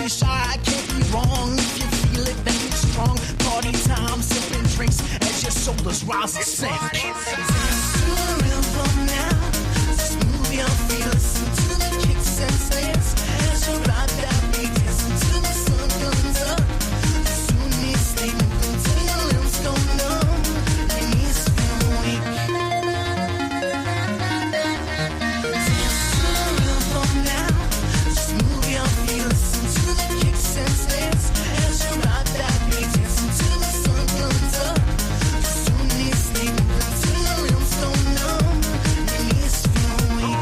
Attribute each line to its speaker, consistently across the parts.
Speaker 1: be shy, I can't be wrong. If you feel it, then it's strong. Party time, sipping drinks as your shoulders rise and sink. Dance to the rhythm now. Just move your feet, listen to the kicks and snares as you ride that beat. Dancing till the sun comes up. Soon need sleep, moving till your limbs go numb. Your knees feel weak. Dance to the rhythm now. Just move your feet, listen to the kicks and snares as you ride that beat. Dancing till the sun comes up. Soon need sleep, moving till your limbs go numb. Your knees feel weak.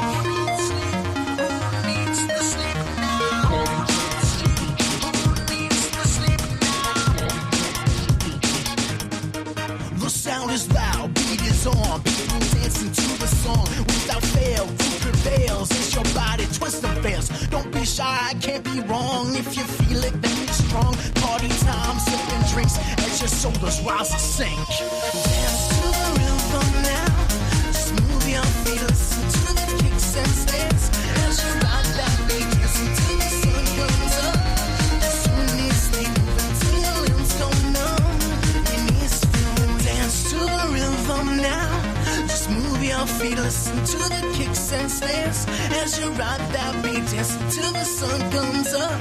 Speaker 1: The sound is loud, beat is on. People dancing to the song. Without fail, who prevails as your body twists and fails. Don't be shy, I can't be wrong. If you feel it, then it's strong. Party time, sipping drinks as your shoulders rise and sink. Dance to the rhythm now. Just move your feet, listen to the kicks and snares as you ride that beat. Dancing till the sun comes up. Soon need sleep, moving till your limbs go numb. Your knees feel. Dance to the rhythm now. Just move your feet, listen to the kicks and snares as you ride that beat. Dancing till the sun comes up.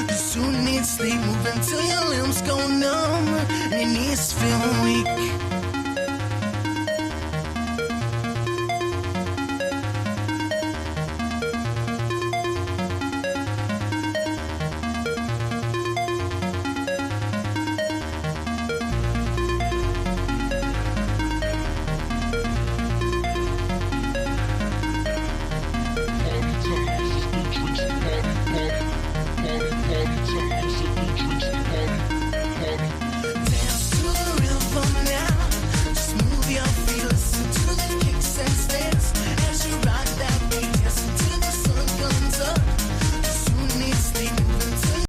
Speaker 1: You soon need sleep, moving till your limbs go numb. Your knees feel weak.